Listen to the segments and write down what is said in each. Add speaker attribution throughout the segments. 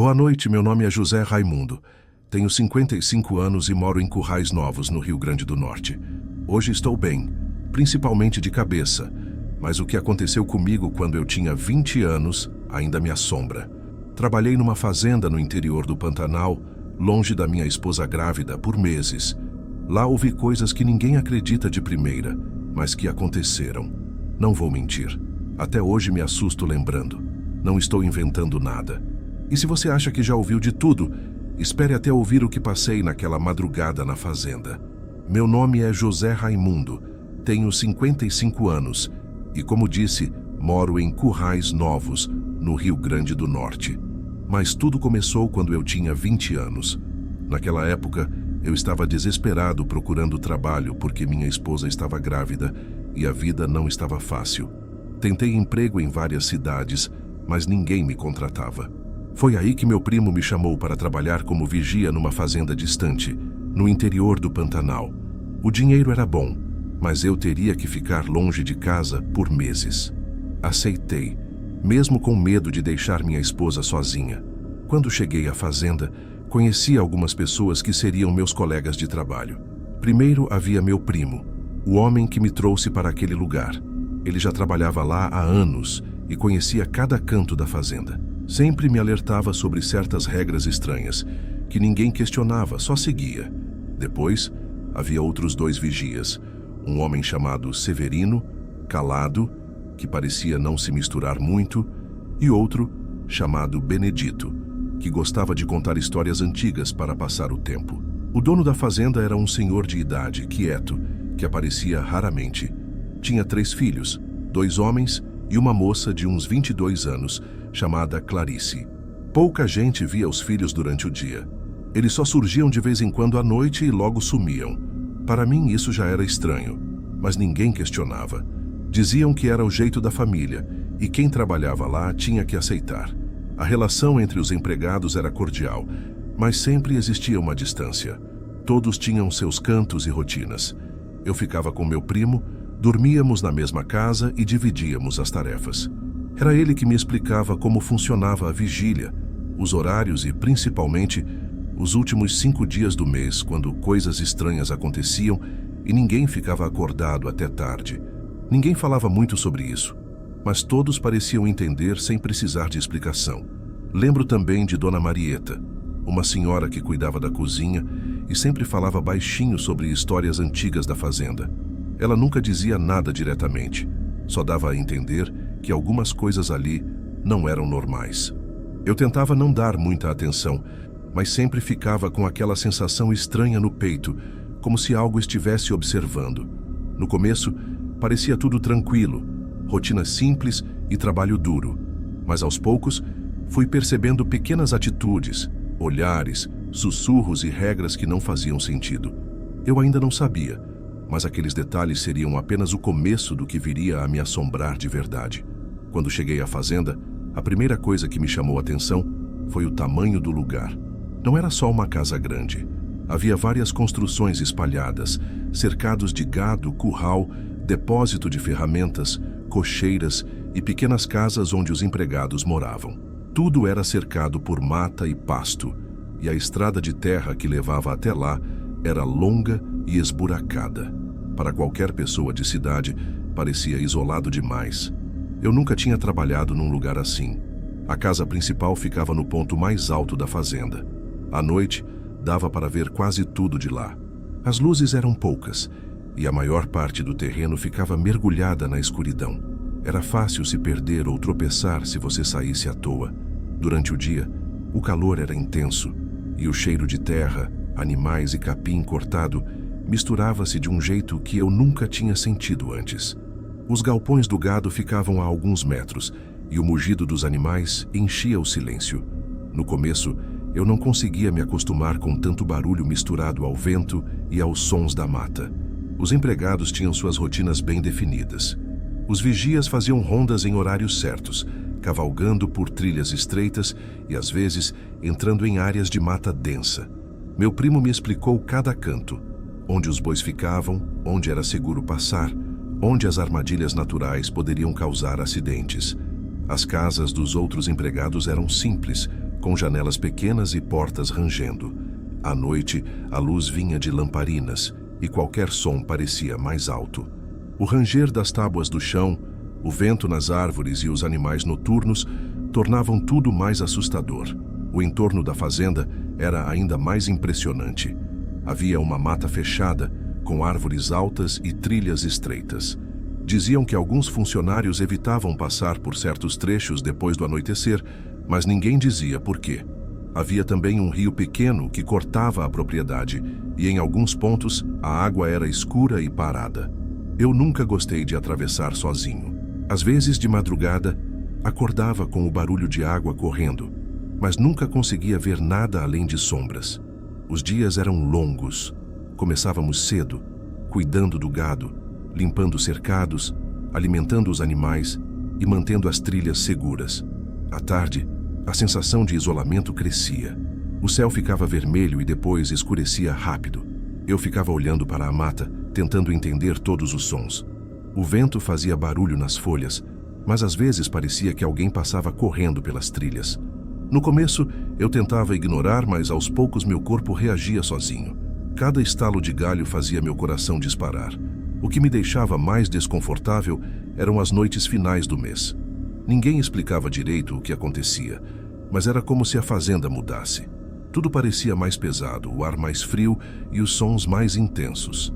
Speaker 1: Boa noite, meu nome é José Raimundo. Tenho 55 anos e moro em Currais Novos, no Rio Grande do Norte. Hoje estou bem, principalmente de cabeça, mas o que aconteceu comigo quando eu tinha 20 anos ainda me assombra. Trabalhei numa fazenda no interior do Pantanal, longe da minha esposa grávida, por meses. Lá ouvi coisas que ninguém acredita de primeira, mas que aconteceram. Não vou mentir. Até hoje me assusto lembrando. Não estou inventando nada. E se você acha que já ouviu de tudo, espere até ouvir o que passei naquela madrugada na fazenda. Meu nome é José Raimundo, tenho 55 anos e, como disse, moro em Currais Novos, no Rio Grande do Norte. Mas tudo começou quando eu tinha 20 anos. Naquela época, eu estava desesperado procurando trabalho porque minha esposa estava grávida e a vida não estava fácil. Tentei emprego em várias cidades, mas ninguém me contratava. Foi aí que meu primo me chamou para trabalhar como vigia numa fazenda distante, no interior do Pantanal. O dinheiro era bom, mas eu teria que ficar longe de casa por meses. Aceitei, mesmo com medo de deixar minha esposa sozinha. Quando cheguei à fazenda, conheci algumas pessoas que seriam meus colegas de trabalho. Primeiro havia meu primo, o homem que me trouxe para aquele lugar. Ele já trabalhava lá há anos e conhecia cada canto da fazenda. Sempre me alertava sobre certas regras estranhas, que ninguém questionava, só seguia. Depois, havia outros 2 vigias, um homem chamado Severino, calado, que parecia não se misturar muito, e outro chamado Benedito, que gostava de contar histórias antigas para passar o tempo. O dono da fazenda era um senhor de idade, quieto, que aparecia raramente. Tinha 3 filhos, 2 homens e uma moça de uns 22 anos, chamada Clarice. Pouca gente via os filhos durante o dia. Eles só surgiam de vez em quando à noite e logo sumiam. Para mim isso já era estranho, mas ninguém questionava. Diziam que era o jeito da família e quem trabalhava lá tinha que aceitar. A relação entre os empregados era cordial, mas sempre existia uma distância. Todos tinham seus cantos e rotinas. Eu ficava com meu primo, dormíamos na mesma casa e dividíamos as tarefas. Era ele que me explicava como funcionava a vigília, os horários e, principalmente, os últimos 5 dias do mês, quando coisas estranhas aconteciam e ninguém ficava acordado até tarde. Ninguém falava muito sobre isso, mas todos pareciam entender sem precisar de explicação. Lembro também de Dona Marieta, uma senhora que cuidava da cozinha e sempre falava baixinho sobre histórias antigas da fazenda. Ela nunca dizia nada diretamente, só dava a entender que algumas coisas ali não eram normais. Eu tentava não dar muita atenção, mas sempre ficava com aquela sensação estranha no peito, como se algo estivesse observando. No começo, parecia tudo tranquilo, rotina simples e trabalho duro, mas aos poucos fui percebendo pequenas atitudes, olhares, sussurros e regras que não faziam sentido. Eu ainda não sabia, mas aqueles detalhes seriam apenas o começo do que viria a me assombrar de verdade. Quando cheguei à fazenda, a primeira coisa que me chamou a atenção foi o tamanho do lugar. Não era só uma casa grande. Havia várias construções espalhadas, cercados de gado, curral, depósito de ferramentas, cocheiras e pequenas casas onde os empregados moravam. Tudo era cercado por mata e pasto, e a estrada de terra que levava até lá era longa e esburacada. Para qualquer pessoa de cidade, parecia isolado demais. Eu nunca tinha trabalhado num lugar assim. A casa principal ficava no ponto mais alto da fazenda. À noite, dava para ver quase tudo de lá. As luzes eram poucas, e a maior parte do terreno ficava mergulhada na escuridão. Era fácil se perder ou tropeçar se você saísse à toa. Durante o dia, o calor era intenso, e o cheiro de terra, animais e capim cortado misturava-se de um jeito que eu nunca tinha sentido antes. Os galpões do gado ficavam a alguns metros e o mugido dos animais enchia o silêncio. No começo, eu não conseguia me acostumar com tanto barulho misturado ao vento e aos sons da mata. Os empregados tinham suas rotinas bem definidas. Os vigias faziam rondas em horários certos, cavalgando por trilhas estreitas e, às vezes, entrando em áreas de mata densa. Meu primo me explicou cada canto, onde os bois ficavam, onde era seguro passar, onde as armadilhas naturais poderiam causar acidentes. As casas dos outros empregados eram simples, com janelas pequenas e portas rangendo. À noite, a luz vinha de lamparinas e qualquer som parecia mais alto. O ranger das tábuas do chão, o vento nas árvores e os animais noturnos tornavam tudo mais assustador. O entorno da fazenda era ainda mais impressionante. Havia uma mata fechada, com árvores altas e trilhas estreitas. Diziam que alguns funcionários evitavam passar por certos trechos depois do anoitecer, mas ninguém dizia por quê. Havia também um rio pequeno que cortava a propriedade, e em alguns pontos a água era escura e parada. Eu nunca gostei de atravessar sozinho. Às vezes, de madrugada, acordava com o barulho de água correndo, mas nunca conseguia ver nada além de sombras. Os dias eram longos. Começávamos cedo, cuidando do gado, limpando cercados, alimentando os animais e mantendo as trilhas seguras. À tarde, a sensação de isolamento crescia. O céu ficava vermelho e depois escurecia rápido. Eu ficava olhando para a mata, tentando entender todos os sons. O vento fazia barulho nas folhas, mas às vezes parecia que alguém passava correndo pelas trilhas. No começo, eu tentava ignorar, mas aos poucos meu corpo reagia sozinho. Cada estalo de galho fazia meu coração disparar. O que me deixava mais desconfortável eram as noites finais do mês. Ninguém explicava direito o que acontecia, mas era como se a fazenda mudasse. Tudo parecia mais pesado, o ar mais frio e os sons mais intensos.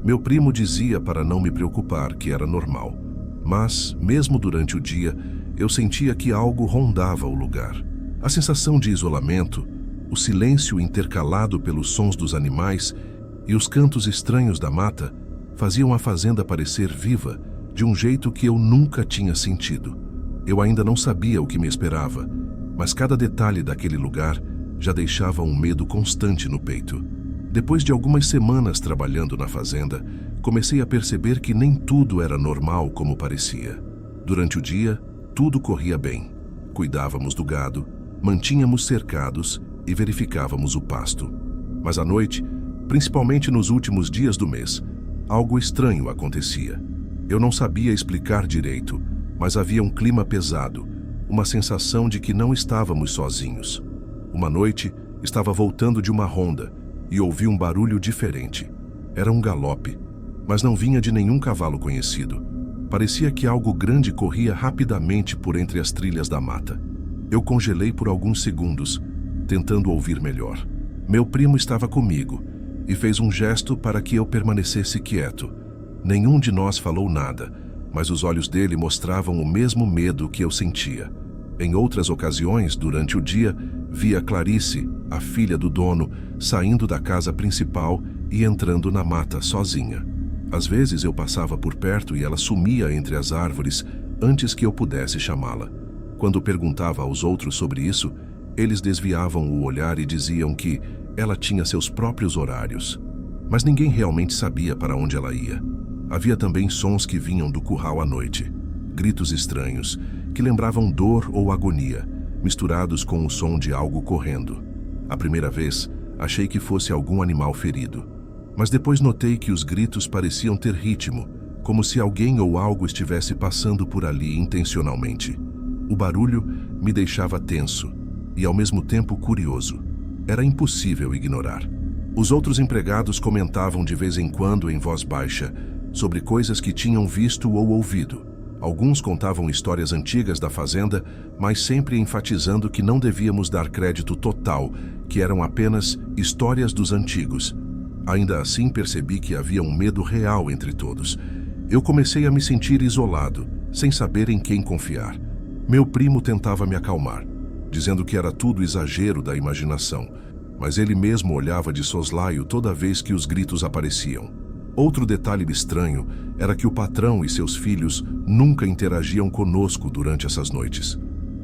Speaker 1: Meu primo dizia para não me preocupar, que era normal. Mas, mesmo durante o dia, eu sentia que algo rondava o lugar. A sensação de isolamento, o silêncio intercalado pelos sons dos animais e os cantos estranhos da mata faziam a fazenda parecer viva de um jeito que eu nunca tinha sentido. Eu ainda não sabia o que me esperava, mas cada detalhe daquele lugar já deixava um medo constante no peito. Depois de algumas semanas trabalhando na fazenda, comecei a perceber que nem tudo era normal como parecia. Durante o dia, tudo corria bem. Cuidávamos do gado, mantínhamos cercados e verificávamos o pasto. Mas à noite, principalmente nos últimos dias do mês, algo estranho acontecia. Eu não sabia explicar direito, mas havia um clima pesado, uma sensação de que não estávamos sozinhos. Uma noite, estava voltando de uma ronda e ouvi um barulho diferente. Era um galope, mas não vinha de nenhum cavalo conhecido. Parecia que algo grande corria rapidamente por entre as trilhas da mata. Eu congelei por alguns segundos, tentando ouvir melhor. Meu primo estava comigo e fez um gesto para que eu permanecesse quieto. Nenhum de nós falou nada, mas os olhos dele mostravam o mesmo medo que eu sentia. Em outras ocasiões, durante o dia, via Clarice, a filha do dono, saindo da casa principal e entrando na mata sozinha. Às vezes eu passava por perto e ela sumia entre as árvores antes que eu pudesse chamá-la. Quando perguntava aos outros sobre isso, eles desviavam o olhar e diziam que ela tinha seus próprios horários. Mas ninguém realmente sabia para onde ela ia. Havia também sons que vinham do curral à noite. Gritos estranhos, que lembravam dor ou agonia, misturados com o som de algo correndo. A primeira vez, achei que fosse algum animal ferido. Mas depois notei que os gritos pareciam ter ritmo, como se alguém ou algo estivesse passando por ali intencionalmente. O barulho me deixava tenso e, ao mesmo tempo, curioso. Era impossível ignorar. Os outros empregados comentavam de vez em quando, em voz baixa, sobre coisas que tinham visto ou ouvido. Alguns contavam histórias antigas da fazenda, mas sempre enfatizando que não devíamos dar crédito total, que eram apenas histórias dos antigos. Ainda assim, percebi que havia um medo real entre todos. Eu comecei a me sentir isolado, sem saber em quem confiar. Meu primo tentava me acalmar, dizendo que era tudo exagero da imaginação, mas ele mesmo olhava de soslaio toda vez que os gritos apareciam. Outro detalhe estranho era que o patrão e seus filhos nunca interagiam conosco durante essas noites.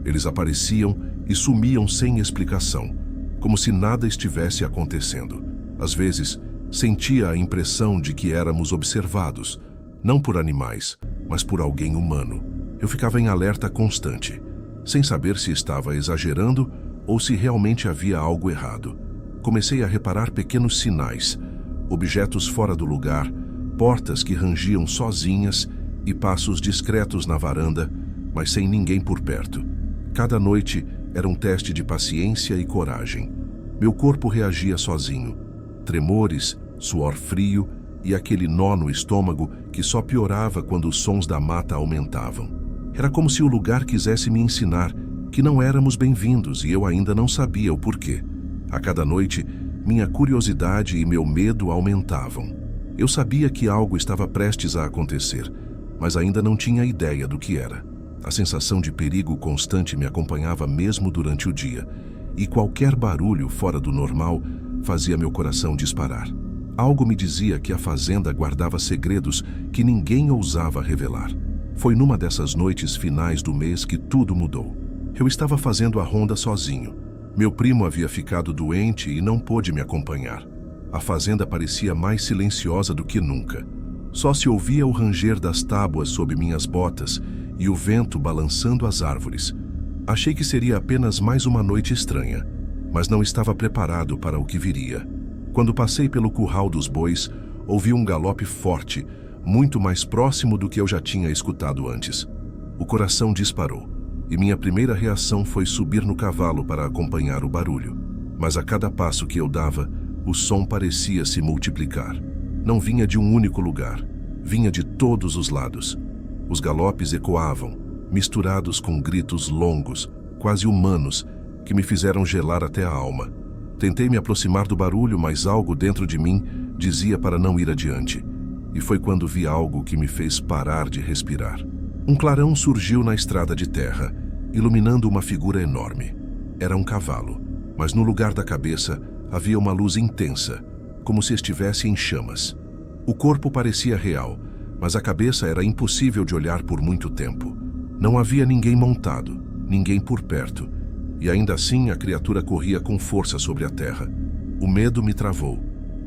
Speaker 1: Eles apareciam e sumiam sem explicação, como se nada estivesse acontecendo. Às vezes, sentia a impressão de que éramos observados, não por animais, mas por alguém humano. Eu ficava em alerta constante, sem saber se estava exagerando ou se realmente havia algo errado. Comecei a reparar pequenos sinais, objetos fora do lugar, portas que rangiam sozinhas e passos discretos na varanda, mas sem ninguém por perto. Cada noite Era um teste de paciência e coragem. Meu corpo reagia sozinho. Tremores, suor frio e aquele nó no estômago que só piorava quando os sons da mata aumentavam. Era como se o lugar quisesse me ensinar que não éramos bem-vindos e eu ainda não sabia o porquê. A cada noite, minha curiosidade e meu medo aumentavam. Eu sabia que algo estava prestes a acontecer, mas ainda não tinha ideia do que era. A sensação de perigo constante me acompanhava mesmo durante o dia, e qualquer barulho fora do normal fazia meu coração disparar. Algo me dizia que a fazenda guardava segredos que ninguém ousava revelar. Foi numa dessas noites finais do mês que tudo mudou. Eu estava fazendo a ronda sozinho. Meu primo havia ficado doente e não pôde me acompanhar. A fazenda parecia mais silenciosa do que nunca. Só se ouvia o ranger das tábuas sob minhas botas e o vento balançando as árvores. Achei que seria apenas mais uma noite estranha, mas não estava preparado para o que viria. Quando passei pelo curral dos bois, ouvi um galope forte, muito mais próximo do que eu já tinha escutado antes. O coração disparou, e minha primeira reação foi subir no cavalo para acompanhar o barulho. Mas a cada passo que eu dava, o som parecia se multiplicar. Não vinha de um único lugar, vinha de todos os lados. Os galopes ecoavam, misturados com gritos longos, quase humanos, que me fizeram gelar até a alma. Tentei me aproximar do barulho, mas algo dentro de mim dizia para não ir adiante. E foi quando vi algo que me fez parar de respirar. Um clarão surgiu na estrada de terra, iluminando uma figura enorme. Era um cavalo, mas no lugar da cabeça havia uma luz intensa, como se estivesse em chamas. O corpo parecia real, mas a cabeça era impossível de olhar por muito tempo. Não havia ninguém montado, ninguém por perto, e ainda assim a criatura corria com força sobre a terra. O medo me travou.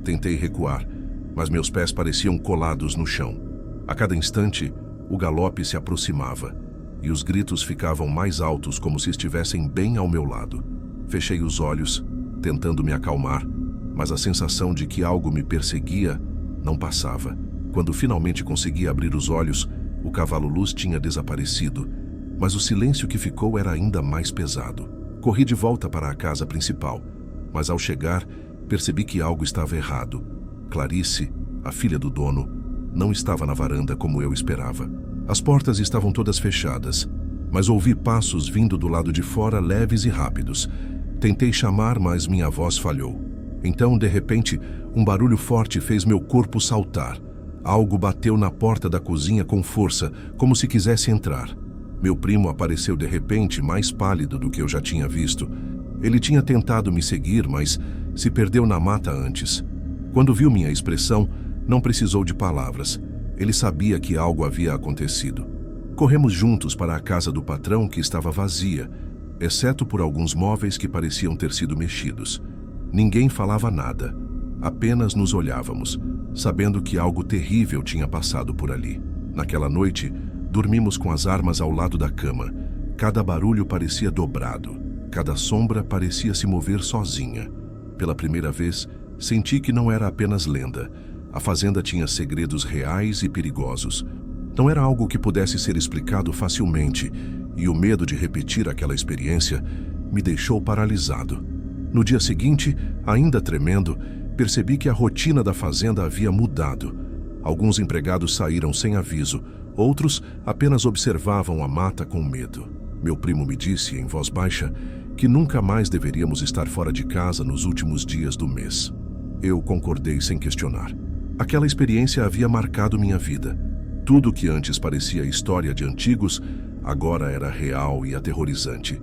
Speaker 1: Tentei recuar, mas meus pés pareciam colados no chão. A cada instante, o galope se aproximava, e os gritos ficavam mais altos como se estivessem bem ao meu lado. Fechei os olhos, tentando me acalmar, mas a sensação de que algo me perseguia não passava. Quando finalmente consegui abrir os olhos, o cavalo-luz tinha desaparecido, mas o silêncio que ficou era ainda mais pesado. Corri de volta para a casa principal, mas ao chegar, percebi que algo estava errado. Clarice, a filha do dono, não estava na varanda como eu esperava. As portas estavam todas fechadas, mas ouvi passos vindo do lado de fora, leves e rápidos. Tentei chamar, mas minha voz falhou. Então, de repente, um barulho forte fez meu corpo saltar. Algo bateu na porta da cozinha com força, como se quisesse entrar. Meu primo apareceu de repente, mais pálido do que eu já tinha visto. Ele tinha tentado me seguir, mas se perdeu na mata antes. Quando viu minha expressão, não precisou de palavras. Ele sabia que algo havia acontecido. Corremos juntos para a casa do patrão, que estava vazia, exceto por alguns móveis que pareciam ter sido mexidos. Ninguém falava nada, apenas nos olhávamos, sabendo que algo terrível tinha passado por ali. Naquela noite, dormimos com as armas ao lado da cama. Cada barulho parecia dobrado, cada sombra parecia se mover sozinha. Pela primeira vez, senti que não era apenas lenda. A fazenda tinha segredos reais e perigosos. Não era algo que pudesse ser explicado facilmente, e o medo de repetir aquela experiência me deixou paralisado. No dia seguinte, ainda tremendo, percebi que a rotina da fazenda havia mudado. Alguns empregados saíram sem aviso, outros apenas observavam a mata com medo. Meu primo me disse, em voz baixa, que nunca mais deveríamos estar fora de casa nos últimos dias do mês. Eu concordei sem questionar. Aquela experiência havia marcado minha vida. Tudo que antes parecia história de antigos, agora era real e aterrorizante.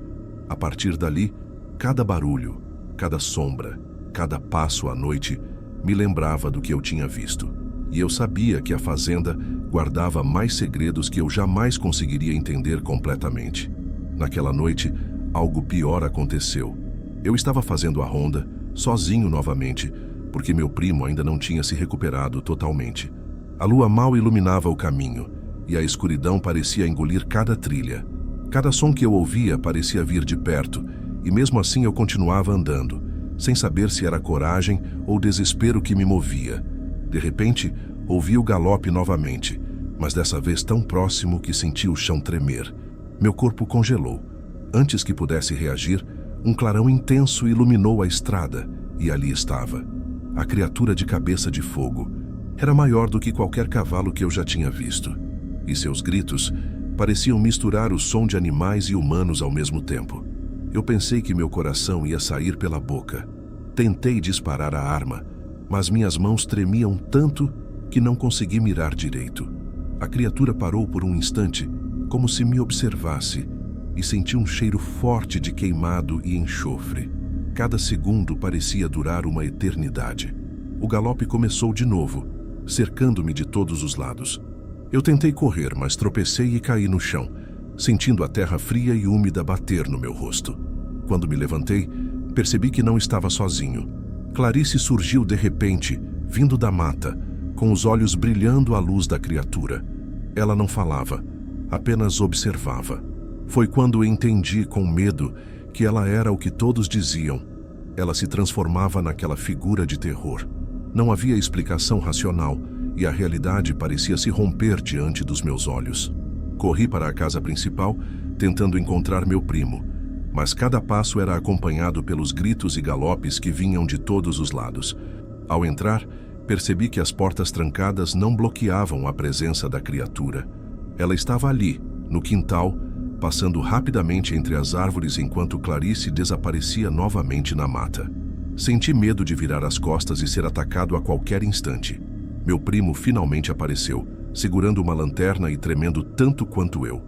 Speaker 1: A partir dali, cada barulho, cada sombra, cada passo à noite me lembrava do que eu tinha visto. E eu sabia que a fazenda guardava mais segredos que eu jamais conseguiria entender completamente. Naquela noite, algo pior aconteceu. Eu estava fazendo a ronda, sozinho novamente, porque meu primo ainda não tinha se recuperado totalmente. A lua mal iluminava o caminho, e a escuridão parecia engolir cada trilha. Cada som que eu ouvia parecia vir de perto, e mesmo assim eu continuava andando, sem saber se era coragem ou desespero que me movia. De repente, ouvi o galope novamente, mas dessa vez tão próximo que senti o chão tremer. Meu corpo congelou. Antes que pudesse reagir, um clarão intenso iluminou a estrada e ali estava. A criatura de cabeça de fogo. Era maior do que qualquer cavalo que eu já tinha visto. E seus gritos pareciam misturar o som de animais e humanos ao mesmo tempo. Eu pensei que meu coração ia sair pela boca. Tentei disparar a arma, mas minhas mãos tremiam tanto que não consegui mirar direito. A criatura parou por um instante, como se me observasse, e senti um cheiro forte de queimado e enxofre. Cada segundo parecia durar uma eternidade. O galope começou de novo, cercando-me de todos os lados. Eu tentei correr, mas tropecei e caí no chão, sentindo a terra fria e úmida bater no meu rosto. Quando me levantei, percebi que não estava sozinho. Clarice surgiu de repente, vindo da mata, com os olhos brilhando à luz da criatura. Ela não falava, apenas observava. Foi quando entendi com medo que ela era o que todos diziam. Ela se transformava naquela figura de terror. Não havia explicação racional e a realidade parecia se romper diante dos meus olhos. Corri para a casa principal, tentando encontrar meu primo, mas cada passo era acompanhado pelos gritos e galopes que vinham de todos os lados. Ao entrar, percebi que as portas trancadas não bloqueavam a presença da criatura. Ela estava ali, no quintal, passando rapidamente entre as árvores enquanto Clarice desaparecia novamente na mata. Senti medo de virar as costas e ser atacado a qualquer instante. Meu primo finalmente apareceu, segurando uma lanterna e tremendo tanto quanto eu.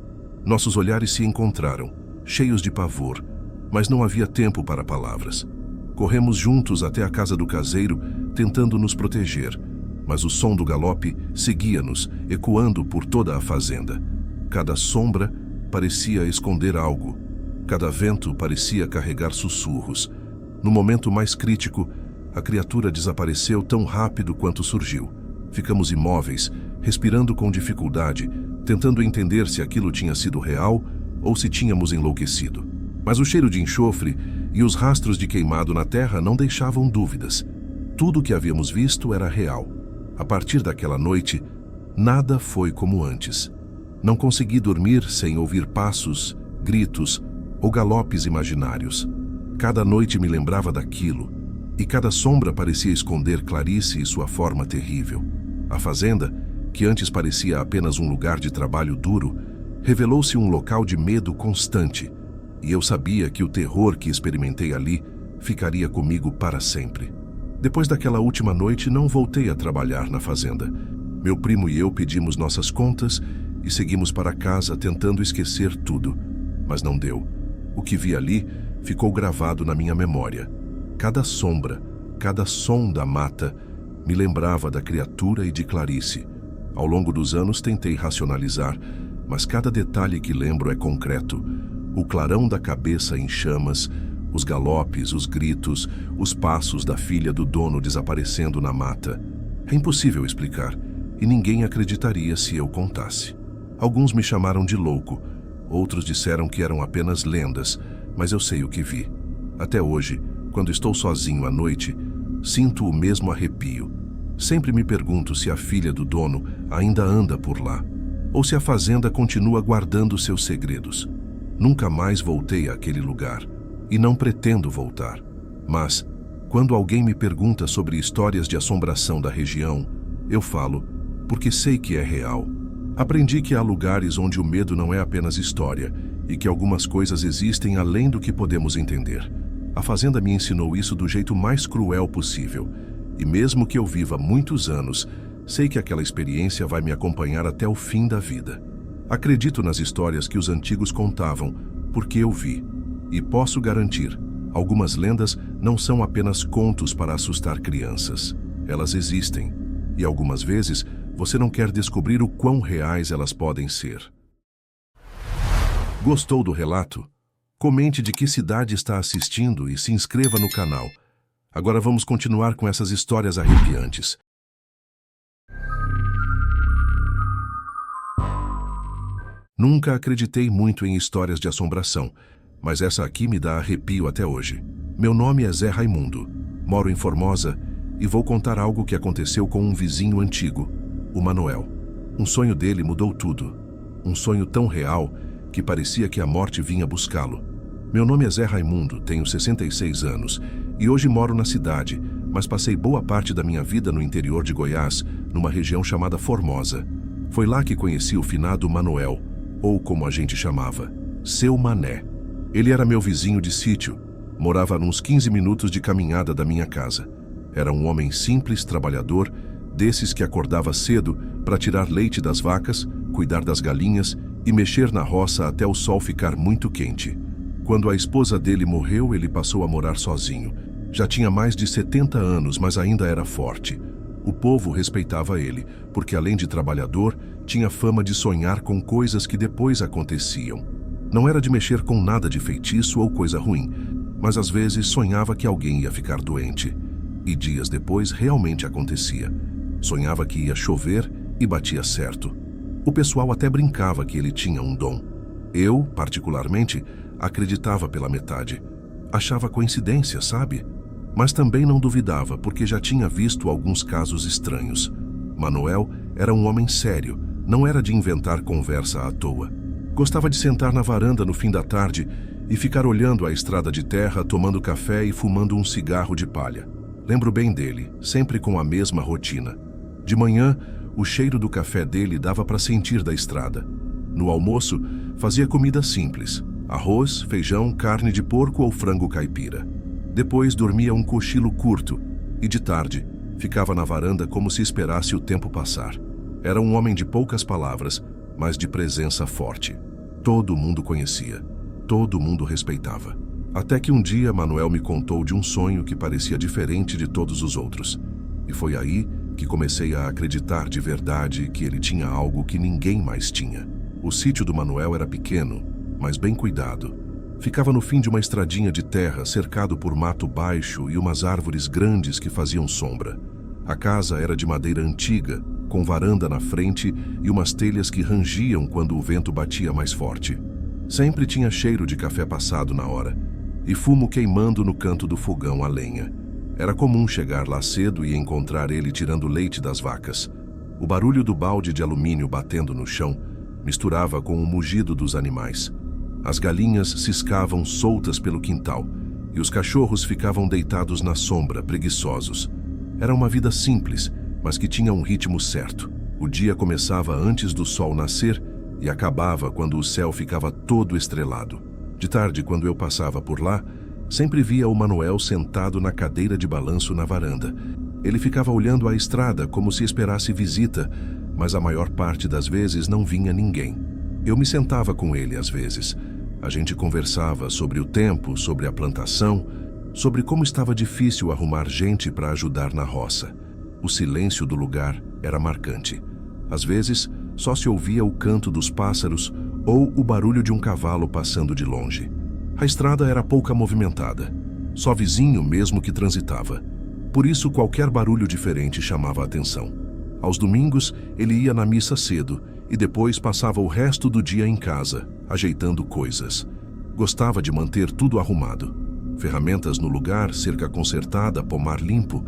Speaker 1: Nossos olhares se encontraram, cheios de pavor, mas não havia tempo para palavras. Corremos juntos até a casa do caseiro, tentando nos proteger, mas o som do galope seguia-nos, ecoando por toda a fazenda. Cada sombra parecia esconder algo. Cada vento parecia carregar sussurros. No momento mais crítico, a criatura desapareceu tão rápido quanto surgiu. Ficamos imóveis, respirando com dificuldade, tentando entender se aquilo tinha sido real ou se tínhamos enlouquecido. Mas o cheiro de enxofre e os rastros de queimado na terra não deixavam dúvidas. Tudo o que havíamos visto era real. A partir daquela noite, nada foi como antes. Não consegui dormir sem ouvir passos, gritos ou galopes imaginários. Cada noite me lembrava daquilo, e cada sombra parecia esconder Clarice e sua forma terrível. A fazenda, que antes parecia apenas um lugar de trabalho duro, revelou-se um local de medo constante, e eu sabia que o terror que experimentei ali ficaria comigo para sempre. Depois daquela última noite, não voltei a trabalhar na fazenda. Meu primo e eu pedimos nossas contas e seguimos para casa tentando esquecer tudo, mas não deu. O que vi ali ficou gravado na minha memória. Cada sombra, cada som da mata me lembrava da criatura e de Clarice. Ao longo dos anos tentei racionalizar, mas cada detalhe que lembro é concreto. O clarão da cabeça em chamas, os galopes, os gritos, os passos da filha do dono desaparecendo na mata. É impossível explicar, e ninguém acreditaria se eu contasse. Alguns me chamaram de louco, outros disseram que eram apenas lendas, mas eu sei o que vi. Até hoje, quando estou sozinho à noite, sinto o mesmo arrepio. Sempre me pergunto se a filha do dono ainda anda por lá, ou se a fazenda continua guardando seus segredos. Nunca mais voltei àquele lugar, e não pretendo voltar. Mas, quando alguém me pergunta sobre histórias de assombração da região, eu falo, porque sei que é real. Aprendi que há lugares onde o medo não é apenas história, e que algumas coisas existem além do que podemos entender. A fazenda me ensinou isso do jeito mais cruel possível, e mesmo que eu viva muitos anos, sei que aquela experiência vai me acompanhar até o fim da vida. Acredito nas histórias que os antigos contavam, porque eu vi. E posso garantir, algumas lendas não são apenas contos para assustar crianças. Elas existem, e algumas vezes você não quer descobrir o quão reais elas podem ser. Gostou do relato? Comente de que cidade está assistindo e se inscreva no canal. Agora vamos continuar com essas histórias arrepiantes. Nunca acreditei muito em histórias de assombração, mas essa aqui me dá arrepio até hoje. Meu nome é Zé Raimundo, moro em Formosa e vou contar algo que aconteceu com um vizinho antigo, o Manuel. Um sonho dele mudou tudo. Um sonho tão real que parecia que a morte vinha buscá-lo. Meu nome é Zé Raimundo, tenho 66 anos e hoje moro na cidade, mas passei boa parte da minha vida no interior de Goiás, numa região chamada Formosa. Foi lá que conheci o finado Manuel, ou como a gente chamava, Seu Mané. Ele era meu vizinho de sítio, morava a uns 15 minutos de caminhada da minha casa. Era um homem simples, trabalhador, desses que acordava cedo para tirar leite das vacas, cuidar das galinhas e mexer na roça até o sol ficar muito quente. Quando a esposa dele morreu, ele passou a morar sozinho. Já tinha mais de 70 anos, mas ainda era forte. O povo respeitava ele, porque além de trabalhador, tinha fama de sonhar com coisas que depois aconteciam. Não era de mexer com nada de feitiço ou coisa ruim, mas às vezes sonhava que alguém ia ficar doente. E dias depois realmente acontecia. Sonhava que ia chover e batia certo. O pessoal até brincava que ele tinha um dom. Eu, particularmente, acreditava pela metade. Achava coincidência, sabe? Mas também não duvidava, porque já tinha visto alguns casos estranhos. Manuel era um homem sério, não era de inventar conversa à toa. Gostava de sentar na varanda no fim da tarde e ficar olhando a estrada de terra, tomando café e fumando um cigarro de palha. Lembro bem dele, sempre com a mesma rotina. De manhã, o cheiro do café dele dava para sentir da estrada. No almoço, fazia comida simples: arroz, feijão, carne de porco ou frango caipira. Depois dormia um cochilo curto e, de tarde, ficava na varanda como se esperasse o tempo passar. Era um homem de poucas palavras, mas de presença forte. Todo mundo conhecia, todo mundo respeitava. Até que um dia Manuel me contou de um sonho que parecia diferente de todos os outros. E foi aí que comecei a acreditar de verdade que ele tinha algo que ninguém mais tinha. O sítio do Manuel era pequeno, mas bem cuidado. Ficava no fim de uma estradinha de terra, cercado por mato baixo e umas árvores grandes que faziam sombra. A casa era de madeira antiga, com varanda na frente e umas telhas que rangiam quando o vento batia mais forte. Sempre tinha cheiro de café passado na hora, e fumo queimando no canto do fogão a lenha. Era comum chegar lá cedo e encontrar ele tirando leite das vacas. O barulho do balde de alumínio batendo no chão misturava com o mugido dos animais. As galinhas ciscavam soltas pelo quintal e os cachorros ficavam deitados na sombra, preguiçosos. Era uma vida simples, mas que tinha um ritmo certo. O dia começava antes do sol nascer e acabava quando o céu ficava todo estrelado. De tarde, quando eu passava por lá, sempre via o Manuel sentado na cadeira de balanço na varanda. Ele ficava olhando a estrada como se esperasse visita, mas a maior parte das vezes não vinha ninguém. Eu me sentava com ele às vezes. A gente conversava sobre o tempo, sobre a plantação, sobre como estava difícil arrumar gente para ajudar na roça. O silêncio do lugar era marcante. Às vezes, só se ouvia o canto dos pássaros ou o barulho de um cavalo passando de longe. A estrada era pouca movimentada, só vizinho mesmo que transitava. Por isso, qualquer barulho diferente chamava a atenção. Aos domingos, ele ia na missa cedo e depois passava o resto do dia em casa, ajeitando coisas. Gostava de manter tudo arrumado. Ferramentas no lugar, cerca consertada, pomar limpo.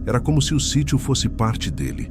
Speaker 1: Era como se o sítio fosse parte dele.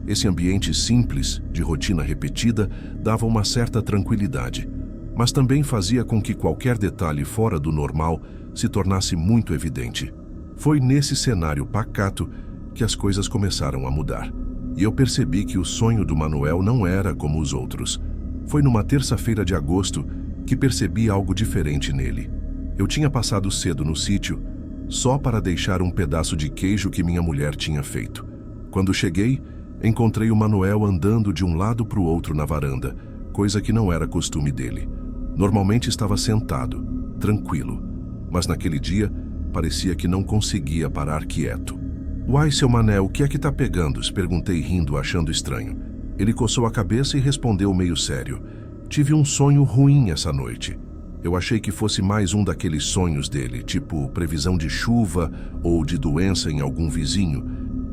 Speaker 1: Esse ambiente simples, de rotina repetida, dava uma certa tranquilidade, mas também fazia com que qualquer detalhe fora do normal se tornasse muito evidente. Foi nesse cenário pacato que as coisas começaram a mudar. E eu percebi que o sonho do Manuel não era como os outros. Foi numa terça-feira de agosto que percebi algo diferente nele. Eu tinha passado cedo no sítio, só para deixar um pedaço de queijo que minha mulher tinha feito. Quando cheguei, encontrei o Manuel andando de um lado para o outro na varanda, coisa que não era costume dele. Normalmente estava sentado, tranquilo, mas naquele dia parecia que não conseguia parar quieto. "Uai, seu Mané, o que é que tá pegando?" perguntei rindo, achando estranho. Ele coçou a cabeça e respondeu meio sério: "Tive um sonho ruim essa noite." Eu achei que fosse mais um daqueles sonhos dele, tipo previsão de chuva ou de doença em algum vizinho,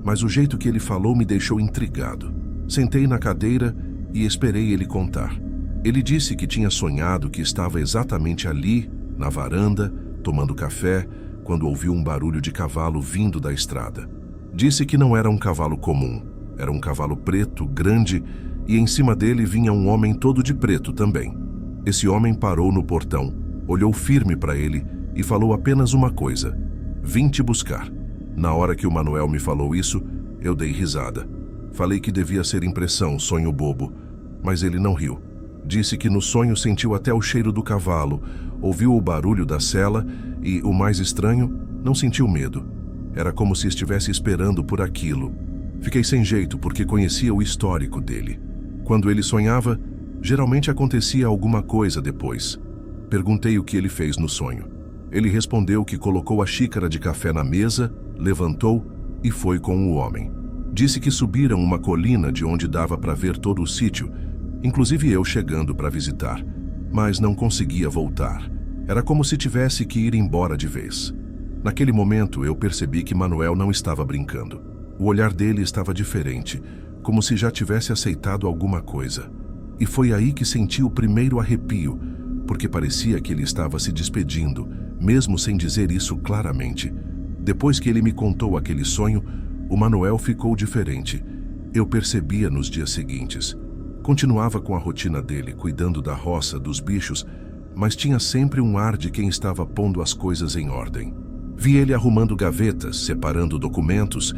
Speaker 1: mas o jeito que ele falou me deixou intrigado. Sentei na cadeira e esperei ele contar. Ele disse que tinha sonhado que estava exatamente ali, na varanda, tomando café, quando ouviu um barulho de cavalo vindo da estrada. Disse que não era um cavalo comum, era um cavalo preto, grande, e em cima dele vinha um homem todo de preto também. Esse homem parou no portão, Olhou firme para ele e falou apenas uma coisa: vim te buscar. Na hora que o Manuel me falou isso, eu dei risada. Falei que devia ser impressão, sonho bobo, mas ele não riu. Disse que no sonho sentiu até o cheiro do cavalo, ouviu o barulho da sela e, o mais estranho, não sentiu medo. Era como se estivesse esperando por aquilo. Fiquei sem jeito porque conhecia o histórico dele. Quando ele sonhava, geralmente acontecia alguma coisa depois. Perguntei o que ele fez no sonho. Ele respondeu que colocou a xícara de café na mesa, levantou e foi com o homem. Disse que subiram uma colina de onde dava para ver todo o sítio, inclusive eu chegando para visitar, mas não conseguia voltar. Era como se tivesse que ir embora de vez. Naquele momento eu percebi que Manuel não estava brincando. O olhar dele estava diferente, como se já tivesse aceitado alguma coisa. E foi aí que senti o primeiro arrepio, porque parecia que ele estava se despedindo, mesmo sem dizer isso claramente. Depois que ele me contou aquele sonho, o Manuel ficou diferente. Eu percebia nos dias seguintes. Continuava com a rotina dele, cuidando da roça, dos bichos, mas tinha sempre um ar de quem estava pondo as coisas em ordem. Vi ele arrumando gavetas, separando documentos,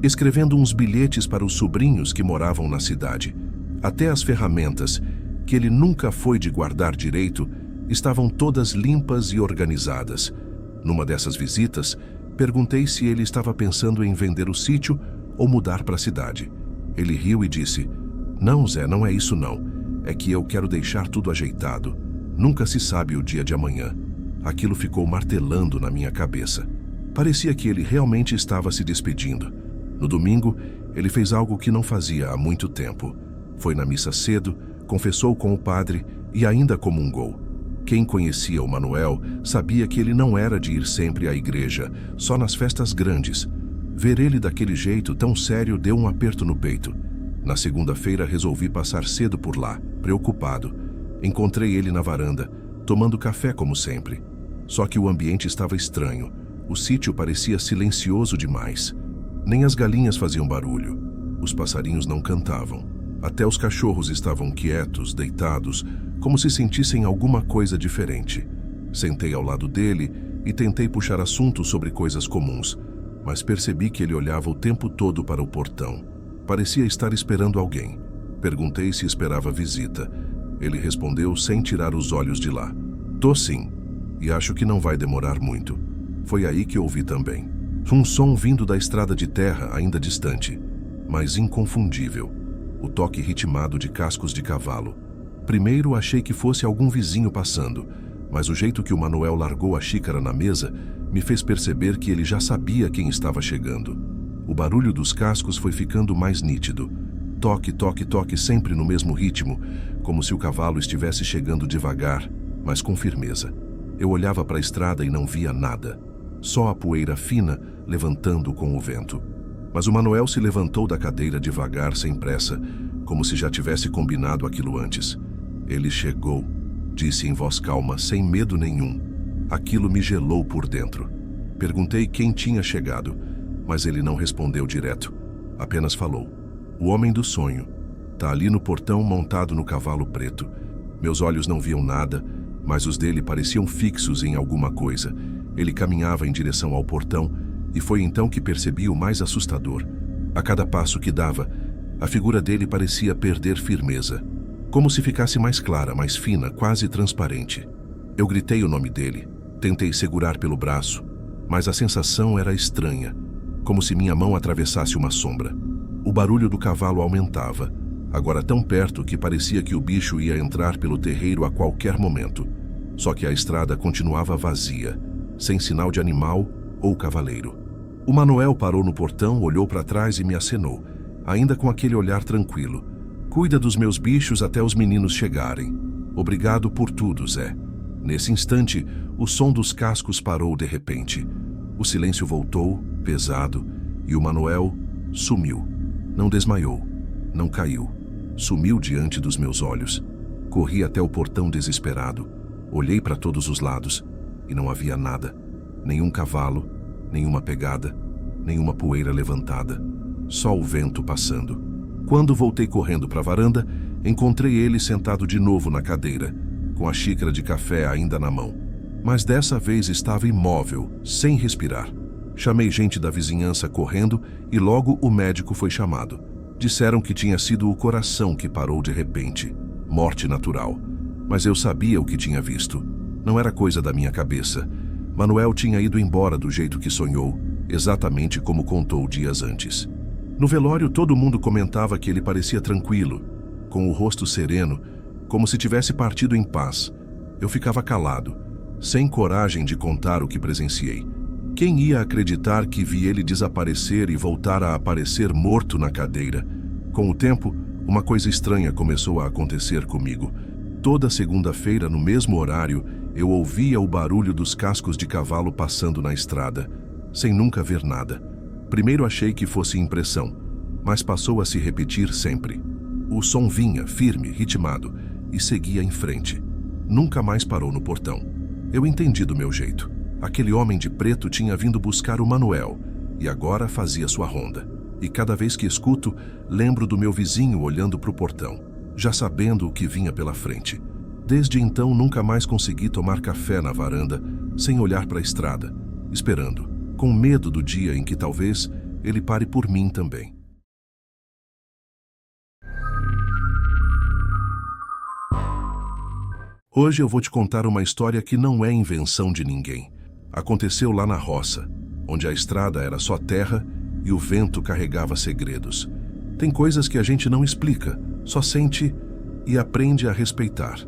Speaker 1: escrevendo uns bilhetes para os sobrinhos que moravam na cidade. Até as ferramentas, que ele nunca foi de guardar direito, estavam todas limpas e organizadas. Numa dessas visitas, perguntei se ele estava pensando em vender o sítio ou mudar para a cidade. Ele riu e disse: "Não, Zé, não é isso não. É que eu quero deixar tudo ajeitado. Nunca se sabe o dia de amanhã." Aquilo ficou martelando na minha cabeça. Parecia que ele realmente estava se despedindo. No domingo, ele fez algo que não fazia há muito tempo. Foi na missa cedo, confessou com o padre e ainda comungou. Quem conhecia o Manuel sabia que ele não era de ir sempre à igreja, só nas festas grandes. Ver ele daquele jeito tão sério deu um aperto no peito. Na segunda-feira resolvi passar cedo por lá, preocupado. Encontrei ele na varanda, tomando café como sempre. Só que o ambiente estava estranho. O sítio parecia silencioso demais. Nem as galinhas faziam barulho. Os passarinhos não cantavam. Até os cachorros estavam quietos, deitados, como se sentissem alguma coisa diferente. Sentei ao lado dele e tentei puxar assuntos sobre coisas comuns, mas percebi que ele olhava o tempo todo para o portão. Parecia estar esperando alguém. Perguntei se esperava visita. Ele respondeu sem tirar os olhos de lá: "Tô sim, e acho que não vai demorar muito." Foi aí que ouvi também um som vindo da estrada de terra ainda distante, mas inconfundível. O toque ritmado de cascos de cavalo. Primeiro achei que fosse algum vizinho passando, mas o jeito que o Manuel largou a xícara na mesa me fez perceber que ele já sabia quem estava chegando. O barulho dos cascos foi ficando mais nítido. Toque, toque, toque, sempre no mesmo ritmo, como se o cavalo estivesse chegando devagar, mas com firmeza. Eu olhava para a estrada e não via nada. Só a poeira fina levantando com o vento. Mas o Manuel se levantou da cadeira devagar, sem pressa, como se já tivesse combinado aquilo antes. "Ele chegou", disse em voz calma, sem medo nenhum. Aquilo me gelou por dentro. Perguntei quem tinha chegado, mas ele não respondeu direto. Apenas falou: "O homem do sonho. Tá ali no portão montado no cavalo preto." Meus olhos não viam nada, mas os dele pareciam fixos em alguma coisa. Ele caminhava em direção ao portão e foi então que percebi o mais assustador. A cada passo que dava, a figura dele parecia perder firmeza, como se ficasse mais clara, mais fina, quase transparente. Eu gritei o nome dele, tentei segurar pelo braço, mas a sensação era estranha, como se minha mão atravessasse uma sombra. O barulho do cavalo aumentava, agora tão perto que parecia que o bicho ia entrar pelo terreiro a qualquer momento. Só que a estrada continuava vazia, sem sinal de animal ou cavaleiro. O Manuel parou no portão, olhou para trás e me acenou, ainda com aquele olhar tranquilo. "Cuida dos meus bichos até os meninos chegarem. Obrigado por tudo, Zé." Nesse instante, o som dos cascos parou de repente. O silêncio voltou, pesado, e o Manuel sumiu. Não desmaiou, não caiu. Sumiu diante dos meus olhos. Corri até o portão desesperado. Olhei para todos os lados e não havia nada. Nenhum cavalo, nenhuma pegada, nenhuma poeira levantada. Só o vento passando. Quando voltei correndo para a varanda, encontrei ele sentado de novo na cadeira, com a xícara de café ainda na mão. mas dessa vez estava imóvel, sem respirar. Chamei gente da vizinhança correndo e logo o médico foi chamado. Disseram que tinha sido o coração que parou de repente. Morte natural. Mas eu sabia o que tinha visto. Não era coisa da minha cabeça. Manuel tinha ido embora do jeito que sonhou, exatamente como contou dias antes. No velório, todo mundo comentava que ele parecia tranquilo, com o rosto sereno, como se tivesse partido em paz. Eu ficava calado, sem coragem de contar o que presenciei. Quem ia acreditar que vi ele desaparecer e voltar a aparecer morto na cadeira? Com o tempo, uma coisa estranha começou a acontecer comigo. Toda segunda-feira, no mesmo horário, eu ouvia o barulho dos cascos de cavalo passando na estrada, sem nunca ver nada. Primeiro achei que fosse impressão, mas passou a se repetir sempre. O som vinha, firme, ritmado, e seguia em frente. Nunca mais parou no portão. Eu entendi do meu jeito. Aquele homem de preto tinha vindo buscar o Manuel, e agora fazia sua ronda. E cada vez que escuto, lembro do meu vizinho olhando para o portão, já sabendo o que vinha pela frente. Desde então, nunca mais consegui tomar café na varanda, sem olhar para a estrada, esperando, com medo do dia em que talvez ele pare por mim também. Hoje eu vou te contar uma história que não é invenção de ninguém. Aconteceu lá na roça, onde a estrada era só terra e o vento carregava segredos. Tem coisas que a gente não explica, só sente e aprende a respeitar.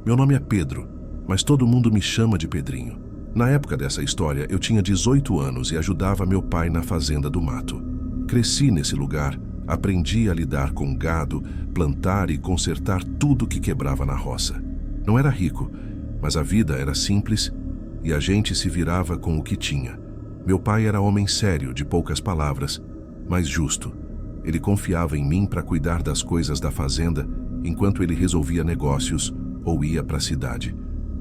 Speaker 1: Meu nome é Pedro, mas todo mundo me chama de Pedrinho. Na época dessa história, eu tinha 18 anos e ajudava meu pai na fazenda do mato. Cresci nesse lugar, aprendi a lidar com gado, plantar e consertar tudo que quebrava na roça. Não era rico, mas a vida era simples e a gente se virava com o que tinha. Meu pai era homem sério, de poucas palavras, mas justo. Ele confiava em mim para cuidar das coisas da fazenda, enquanto ele resolvia negócios ou ia para a cidade.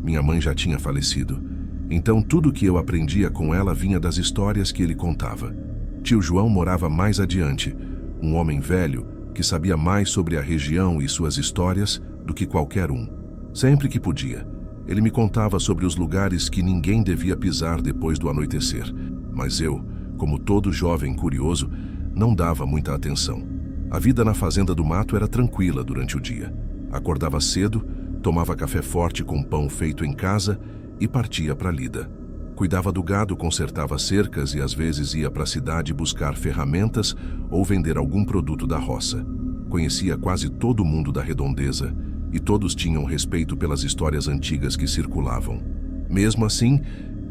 Speaker 1: Minha mãe já tinha falecido, então tudo que eu aprendia com ela vinha das histórias que ele contava. Tio João morava mais adiante, um homem velho que sabia mais sobre a região e suas histórias do que qualquer um. Sempre que podia, ele me contava sobre os lugares que ninguém devia pisar depois do anoitecer, mas eu, como todo jovem curioso, não dava muita atenção. A vida na fazenda do mato era tranquila durante o dia. Acordava cedo, tomava café forte com pão feito em casa e partia para a lida. Cuidava do gado, consertava cercas e às vezes ia para a cidade buscar ferramentas ou vender algum produto da roça. Conhecia quase todo mundo da redondeza e todos tinham respeito pelas histórias antigas que circulavam. Mesmo assim,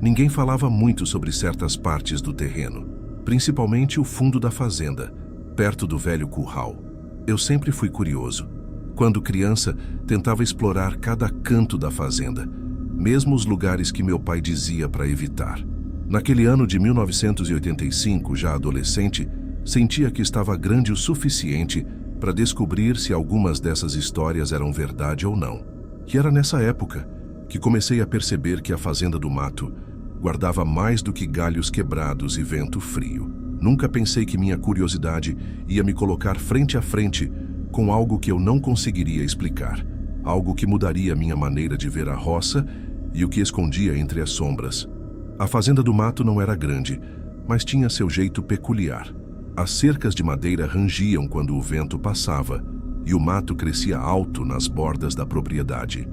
Speaker 1: ninguém falava muito sobre certas partes do terreno, principalmente o fundo da fazenda, perto do velho curral. Eu sempre fui curioso. Quando criança, tentava explorar cada canto da fazenda, mesmo os lugares que meu pai dizia para evitar. Naquele ano de 1985, já adolescente, sentia que estava grande o suficiente para descobrir se algumas dessas histórias eram verdade ou não. E era nessa época que comecei a perceber que a fazenda do mato guardava mais do que galhos quebrados e vento frio. Nunca pensei que minha curiosidade ia me colocar frente a frente com algo que eu não conseguiria explicar, algo que mudaria minha maneira de ver a roça e o que escondia entre as sombras. A fazenda do mato não era grande, mas tinha seu jeito peculiar. As cercas de madeira rangiam quando o vento passava e o mato crescia alto nas bordas da propriedade.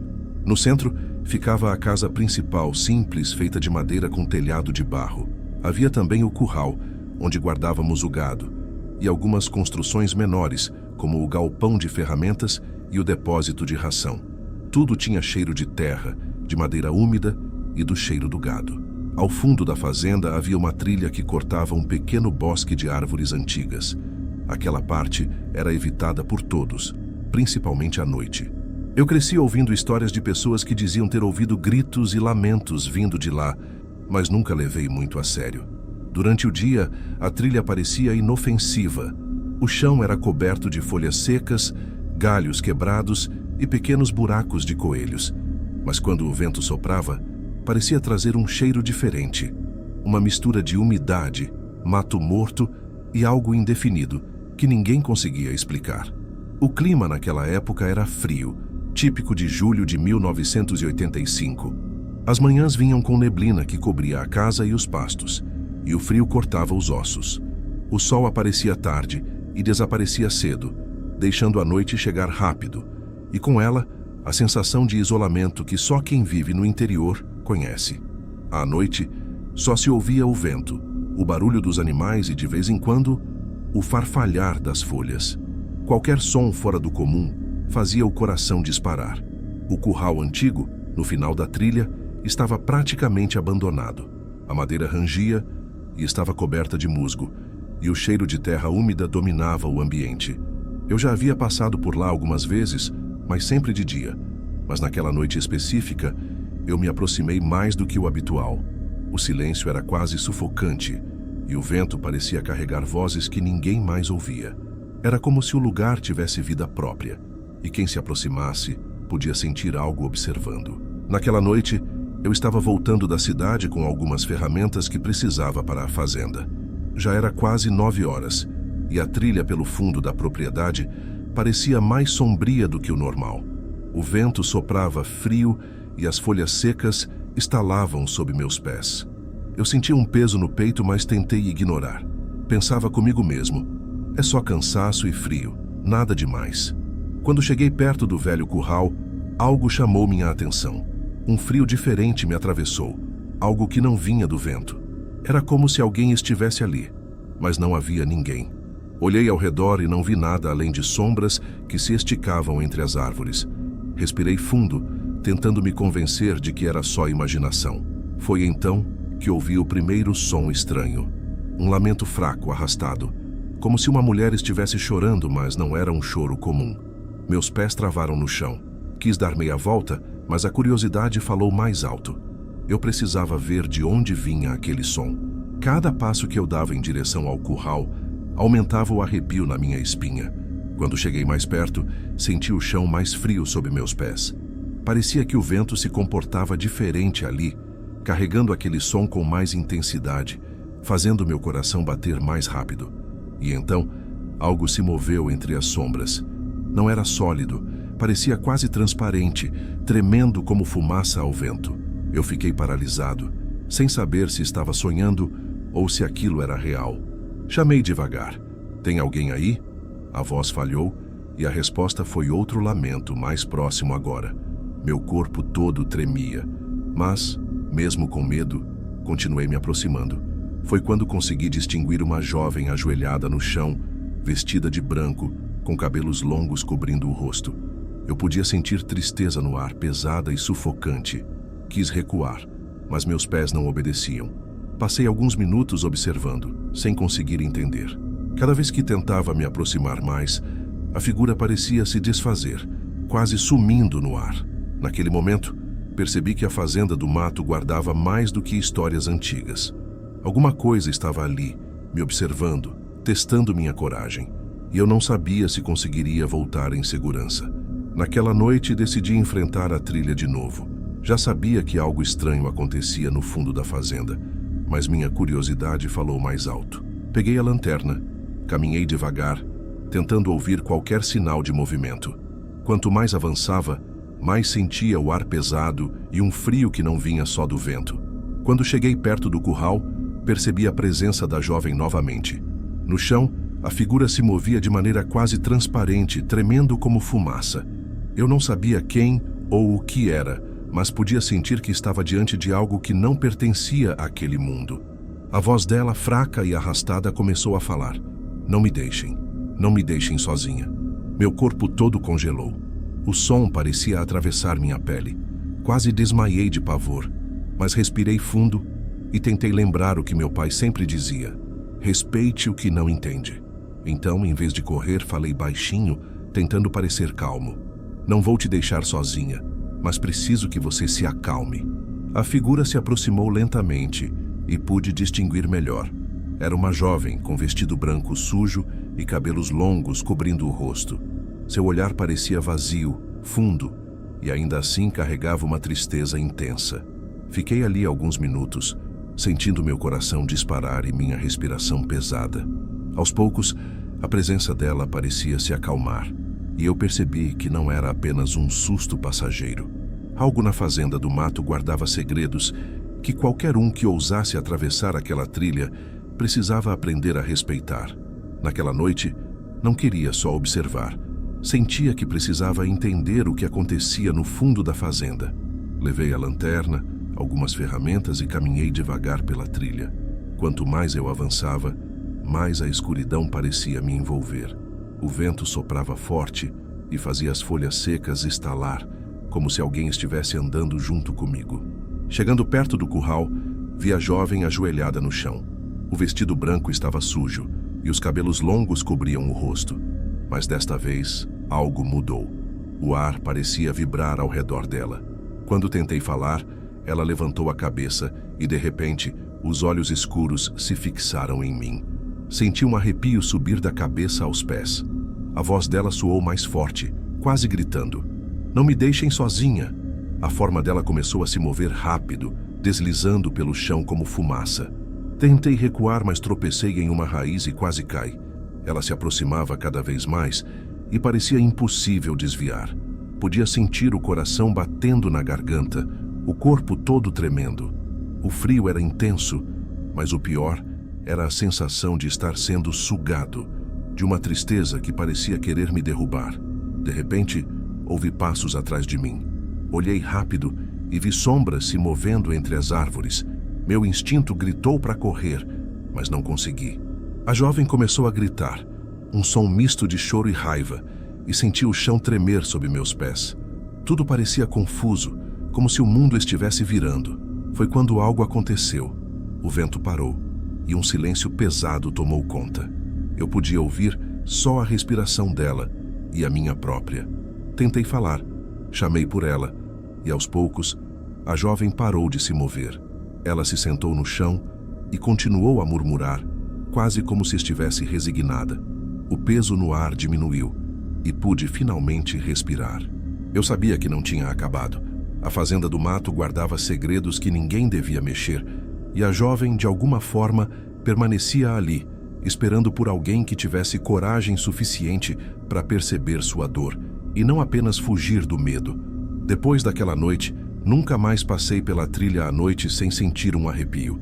Speaker 1: No centro ficava a casa principal, simples, feita de madeira com telhado de barro. Havia também o curral, onde guardávamos o gado, e algumas construções menores, como o galpão de ferramentas e o depósito de ração. Tudo tinha cheiro de terra, de madeira úmida e do cheiro do gado. Ao fundo da fazenda havia uma trilha que cortava um pequeno bosque de árvores antigas. Aquela parte era evitada por todos, principalmente à noite. Eu cresci ouvindo histórias de pessoas que diziam ter ouvido gritos e lamentos vindo de lá, mas nunca levei muito a sério. Durante o dia, a trilha parecia inofensiva. O chão era coberto de folhas secas, galhos quebrados e pequenos buracos de coelhos. Mas quando o vento soprava, parecia trazer um cheiro diferente. Uma mistura de umidade, mato morto e algo indefinido, que ninguém conseguia explicar. O clima naquela época era frio, típico de julho de 1985. As manhãs vinham com neblina que cobria a casa e os pastos, e o frio cortava os ossos. O sol aparecia tarde e desaparecia cedo, deixando a noite chegar rápido, e com ela, a sensação de isolamento que só quem vive no interior conhece. À noite, só se ouvia o vento, o barulho dos animais e, de vez em quando, o farfalhar das folhas. Qualquer som fora do comum fazia o coração disparar. O curral antigo, no final da trilha, estava praticamente abandonado. A madeira rangia e estava coberta de musgo, e o cheiro de terra úmida dominava o ambiente. Eu já havia passado por lá algumas vezes, mas sempre de dia. Mas naquela noite específica, eu me aproximei mais do que o habitual. O silêncio era quase sufocante, e o vento parecia carregar vozes que ninguém mais ouvia. Era como se o lugar tivesse vida própria, e quem se aproximasse podia sentir algo observando. Naquela noite, eu estava voltando da cidade com algumas ferramentas que precisava para a fazenda. Já era quase 9 horas, e a trilha pelo fundo da propriedade parecia mais sombria do que o normal. O vento soprava frio e as folhas secas estalavam sob meus pés. Eu sentia um peso no peito, mas tentei ignorar. Pensava comigo mesmo: é só cansaço e frio, nada demais. Quando cheguei perto do velho curral, algo chamou minha atenção. Um frio diferente me atravessou, algo que não vinha do vento. Era como se alguém estivesse ali, mas não havia ninguém. Olhei ao redor e não vi nada além de sombras que se esticavam entre as árvores. Respirei fundo, tentando me convencer de que era só imaginação. Foi então que ouvi o primeiro som estranho. Um lamento fraco, arrastado, como se uma mulher estivesse chorando, mas não era um choro comum. Meus pés travaram no chão. Quis dar meia volta, mas a curiosidade falou mais alto. Eu precisava ver de onde vinha aquele som. Cada passo que eu dava em direção ao curral aumentava o arrepio na minha espinha. Quando cheguei mais perto, senti o chão mais frio sob meus pés. Parecia que o vento se comportava diferente ali, carregando aquele som com mais intensidade, fazendo meu coração bater mais rápido. E então, algo se moveu entre as sombras. Não era sólido, parecia quase transparente, tremendo como fumaça ao vento. Eu fiquei paralisado, sem saber se estava sonhando ou se aquilo era real. Chamei devagar: "Tem alguém aí?" A voz falhou e a resposta foi outro lamento, mais próximo agora. Meu corpo todo tremia, mas, mesmo com medo, continuei me aproximando. Foi quando consegui distinguir uma jovem ajoelhada no chão, vestida de branco, com cabelos longos cobrindo o rosto. Eu podia sentir tristeza no ar, pesada e sufocante. Quis recuar, mas meus pés não obedeciam. Passei alguns minutos observando, sem conseguir entender. Cada vez que tentava me aproximar mais, a figura parecia se desfazer, quase sumindo no ar. Naquele momento, percebi que a fazenda do mato guardava mais do que histórias antigas. Alguma coisa estava ali, me observando, testando minha coragem, e eu não sabia se conseguiria voltar em segurança. Naquela noite, decidi enfrentar a trilha de novo. Já sabia que algo estranho acontecia no fundo da fazenda, mas minha curiosidade falou mais alto. Peguei a lanterna, caminhei devagar, tentando ouvir qualquer sinal de movimento. Quanto mais avançava, mais sentia o ar pesado e um frio que não vinha só do vento. Quando cheguei perto do curral, percebi a presença da jovem novamente. No chão, a figura se movia de maneira quase transparente, tremendo como fumaça. Eu não sabia quem ou o que era, mas podia sentir que estava diante de algo que não pertencia àquele mundo. A voz dela, fraca e arrastada, começou a falar: não me deixem sozinha." Meu corpo todo congelou. O som parecia atravessar minha pele. Quase desmaiei de pavor, mas respirei fundo e tentei lembrar o que meu pai sempre dizia: respeite o que não entende. Então, em vez de correr, falei baixinho, tentando parecer calmo: não vou te deixar sozinha, mas preciso que você se acalme. A figura se aproximou lentamente e pude distinguir melhor. Era uma jovem com vestido branco sujo e cabelos longos cobrindo o rosto. Seu olhar parecia vazio, fundo, e ainda assim carregava uma tristeza intensa. Fiquei ali alguns minutos, sentindo meu coração disparar e minha respiração pesada. Aos poucos, a presença dela parecia se acalmar, e eu percebi que não era apenas um susto passageiro. Algo na fazenda do mato guardava segredos que qualquer um que ousasse atravessar aquela trilha precisava aprender a respeitar. Naquela noite, não queria só observar. Sentia que precisava entender o que acontecia no fundo da fazenda. Levei a lanterna, algumas ferramentas e caminhei devagar pela trilha. Quanto mais eu avançava, mais a escuridão parecia me envolver. O vento soprava forte e fazia as folhas secas estalar, como se alguém estivesse andando junto comigo. Chegando perto do curral, vi a jovem ajoelhada no chão. O vestido branco estava sujo e os cabelos longos cobriam o rosto. Mas desta vez, algo mudou. O ar parecia vibrar ao redor dela. Quando tentei falar, ela levantou a cabeça e, de repente, os olhos escuros se fixaram em mim. Senti um arrepio subir da cabeça aos pés. A voz dela soou mais forte, quase gritando: "Não me deixem sozinha!" A forma dela começou a se mover rápido, deslizando pelo chão como fumaça. Tentei recuar, mas tropecei em uma raiz e quase caí. Ela se aproximava cada vez mais e parecia impossível desviar. Podia sentir o coração batendo na garganta, o corpo todo tremendo. O frio era intenso, mas o pior era a sensação de estar sendo sugado, de uma tristeza que parecia querer me derrubar. De repente, ouvi passos atrás de mim. Olhei rápido e vi sombras se movendo entre as árvores. Meu instinto gritou para correr, mas não consegui. A jovem começou a gritar, um som misto de choro e raiva, e senti o chão tremer sob meus pés. Tudo parecia confuso, como se o mundo estivesse virando. Foi quando algo aconteceu. O vento parou e um silêncio pesado tomou conta. Eu podia ouvir só a respiração dela e a minha própria. Tentei falar, chamei por ela, e aos poucos, a jovem parou de se mover. Ela se sentou no chão e continuou a murmurar, quase como se estivesse resignada. O peso no ar diminuiu e pude finalmente respirar. Eu sabia que não tinha acabado. A fazenda do mato guardava segredos que ninguém devia mexer, e a jovem, de alguma forma, permanecia ali, esperando por alguém que tivesse coragem suficiente para perceber sua dor e não apenas fugir do medo. Depois daquela noite, nunca mais passei pela trilha à noite sem sentir um arrepio.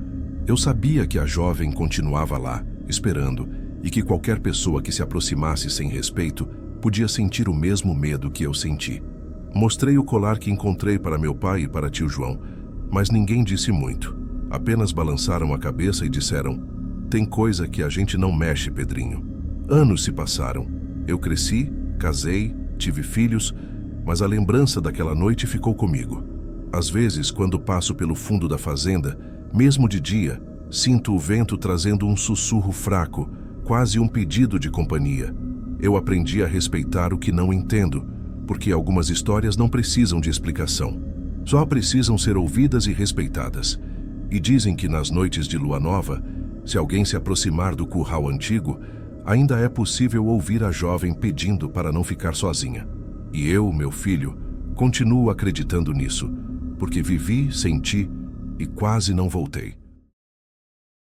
Speaker 1: Eu sabia que a jovem continuava lá, esperando, e que qualquer pessoa que se aproximasse sem respeito podia sentir o mesmo medo que eu senti. Mostrei o colar que encontrei para meu pai e para tio João, mas ninguém disse muito. Apenas balançaram a cabeça e disseram: "Tem coisa que a gente não mexe, Pedrinho." Anos se passaram. Eu cresci, casei, tive filhos, mas a lembrança daquela noite ficou comigo. Às vezes, quando passo pelo fundo da fazenda, mesmo de dia, sinto o vento trazendo um sussurro fraco, quase um pedido de companhia. Eu aprendi a respeitar o que não entendo, porque algumas histórias não precisam de explicação. Só precisam ser ouvidas e respeitadas. E dizem que nas noites de lua nova, se alguém se aproximar do curral antigo, ainda é possível ouvir a jovem pedindo para não ficar sozinha. E eu, meu filho, continuo acreditando nisso, porque vivi, senti e quase não voltei.